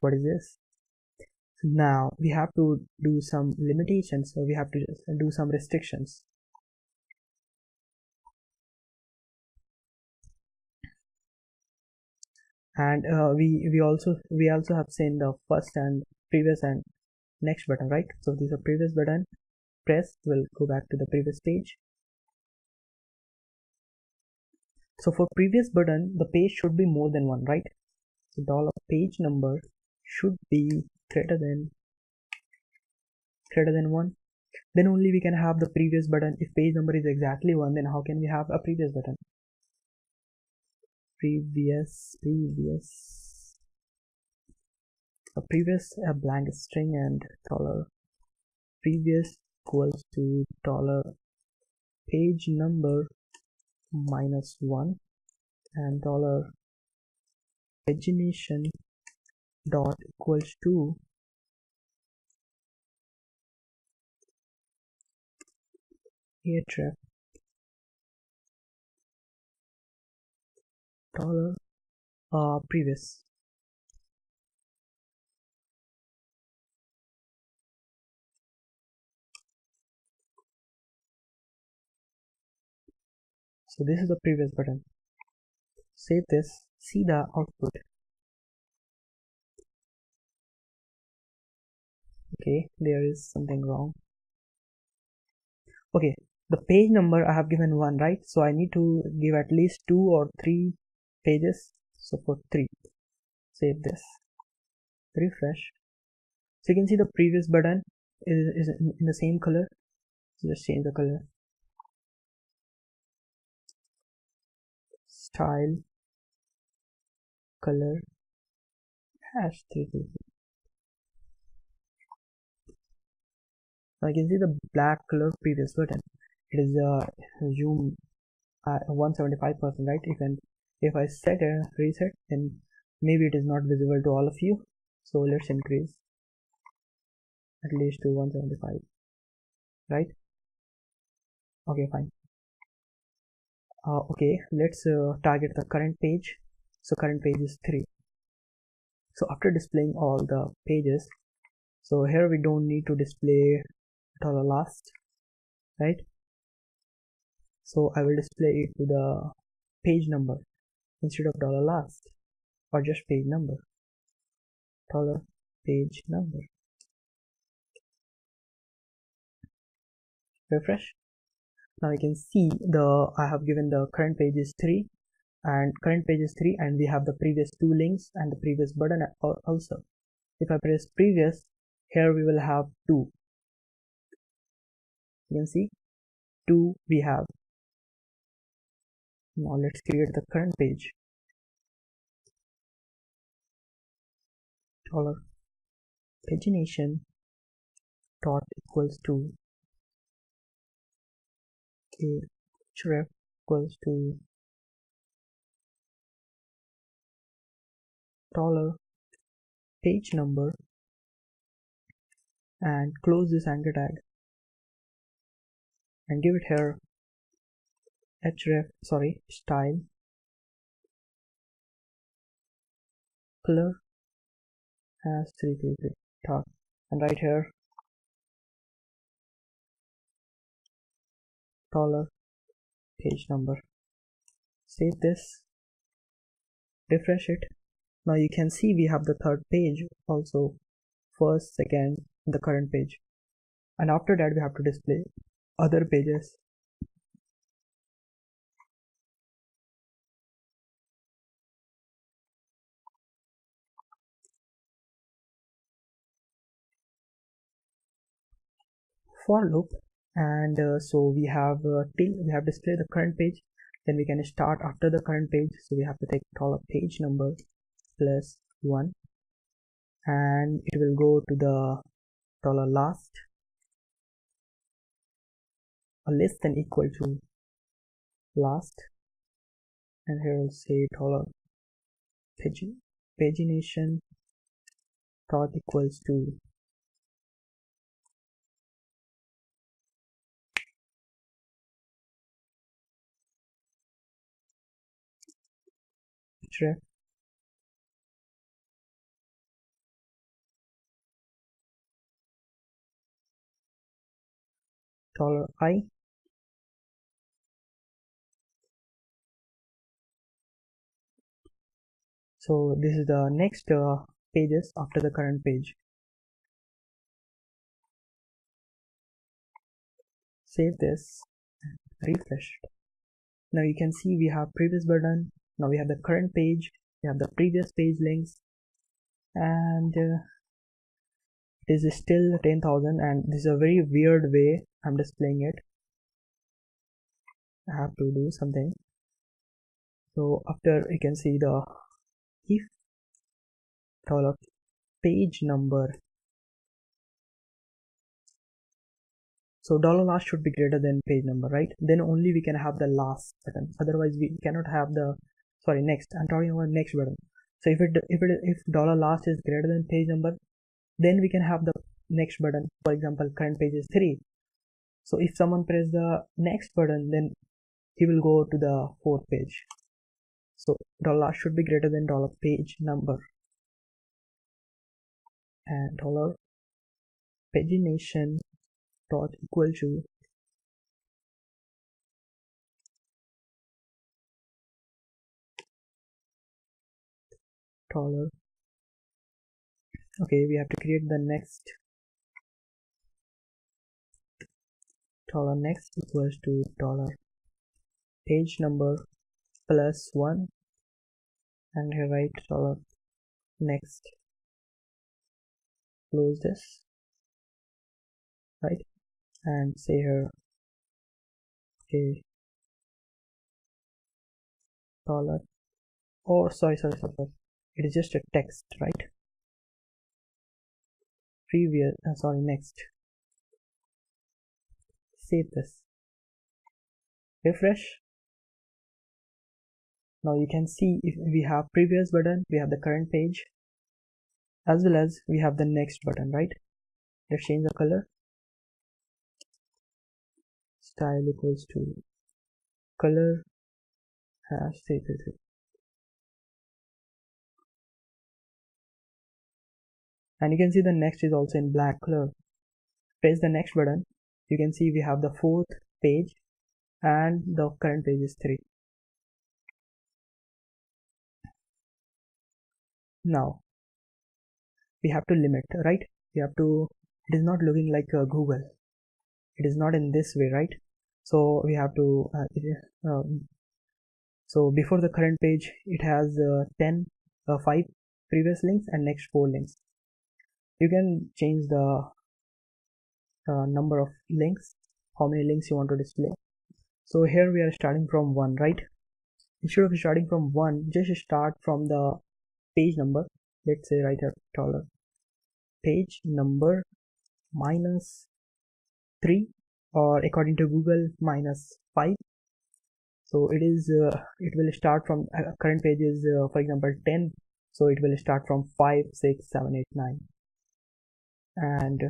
What is this? Now we have to do some limitations, so we have to just do some restrictions. And we also have seen the first and previous and next button, right? So this is a previous button, press will go back to the previous page. So for previous button, the page should be more than one, right? So $page number should be greater than 1. Then only we can have the previous button. If page number is exactly 1, then how can we have a previous button? Previous a blank string and $previous equals to $page number minus 1 and $pagination dot equals to href $previous. So this is the previous button. Save this, see the output. Okay, there is something wrong. Okay, the page number I have given 1, right? So I need to give at least 2 or 3 pages. So for 3, save this, refresh. So you can see the previous button is in the same color. So just change the color. Style, color, #333. Now you can see the black color previous button. It is zoom 175%, right? If I set a reset, then maybe it is not visible to all of you. So let's increase at least to 175, right? Okay, fine. Okay, let's target the current page. So current page is 3. So after displaying all the pages, so here we don't need to display $last, right? So I will display it to the page number instead of $last, or just page number, $page number. Refresh. Now you can see I have given the current page is 3 and we have the previous 2 links and the previous button also. If I press previous, here we will have 2. You can see 2 we have. Now let's create the current page. $pagination dot equals to href equals to $page number and close this anchor tag and give it here style, color as 333 top, and right here $page number. Save this, refresh it. Now you can see we have the third page also, first, second, the current page, and after that we have to display other pages. For loop, and so we have displayed the current page, then we can start after the current page. So we have to take $page number plus 1 and it will go to the $last, or less than equal to last, and here we'll say pagination dot equals to href $i. So this is the next pages after the current page. Save this, refresh it. Now you can see we have previous button, now we have the current page, we have the previous page links, and it is still 10,000, and this is a very weird way I'm displaying it. I have to do something. So after you can see the if $page number, so $last should be greater than page number, right? Then only we can have the last button, otherwise we cannot have the next. I'm talking about next button. So if $last is greater than page number, then we can have the next button. For example, current page is 3, so if someone press the next button, then he will go to the 4th page. So $last should be greater than $page number, and $pagination dot equal to dollar. Okay, we have to create the next. $next equals to $page number plus 1, and here write $next. Close this, right, and say here, okay, dollar, or sorry, it is just a text, right? Previous, next. Save this, refresh. Now you can see if we have previous button, we have the current page, as well as we have the next button, right? Let's change the color. Style equals to color hash 333. And you can see the next is also in black color. Press the next button, you can see we have the 4th page and the current page is 3. Now we have to limit, right? We have to, it is not looking like Google, it is not in this way, right? So we have to so before the current page it has 5 previous links and next 4 links. You can change the number of links, how many links you want to display. So here we are starting from 1, right? Instead of starting from 1, just start from the page number. Let's say right here $page number minus 3, or according to Google -5. So it is it will start from current page is for example 10, so it will start from 5, 6, 7, 8, 9, and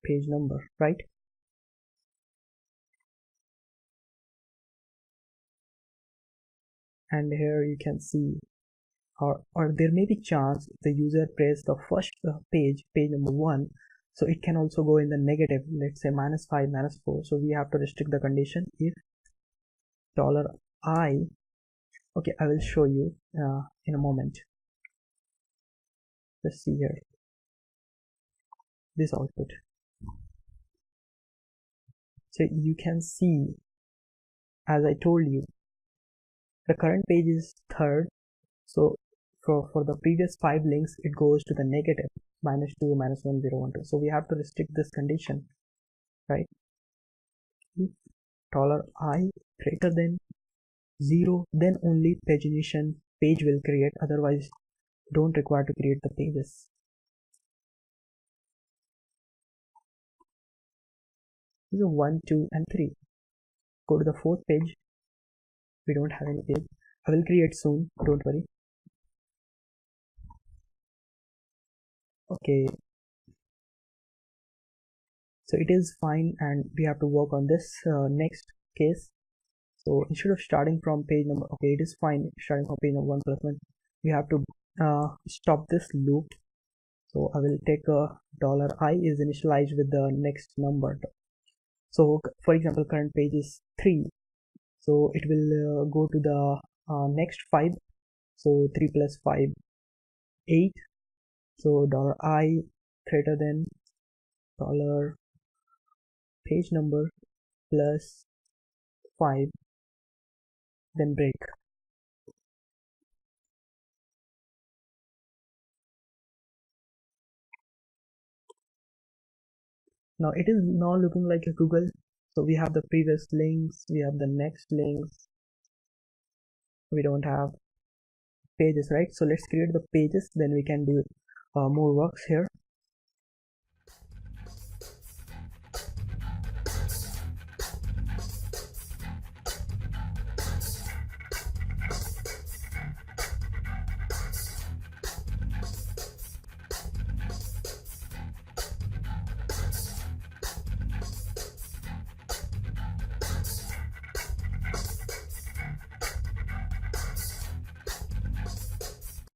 $page number, right? And here you can see, or there may be chance the user press the first page number 1, so it can also go in the negative, let's say -5, -4. So we have to restrict the condition if $I. Okay, I will show you in a moment. Let's see here this output. So you can see, as I told you, the current page is 3rd, so for the previous 5 links it goes to the negative -2, -1, 0, 1, 2. So we have to restrict this condition, right? If $I greater than 0, then only pagination page will create, otherwise don't require to create the pages. This is 1, 2, and 3. Go to the 4th page. We don't have any page. I will create soon, don't worry. Okay, so it is fine, and we have to work on this next case. So instead of starting from page number, okay, it is fine starting from page number 1 plus 1. We have to stop this loop So I will take a $I is initialized with the next number. So for example, current page is 3, so it will go to the next 5. So 3 plus 5, 8. So $I greater than dollar page number plus 5, then break. Now it is now looking like a Google. So we have the previous links, we have the next links, we don't have pages, right? So let's create the pages, then we can do more works here.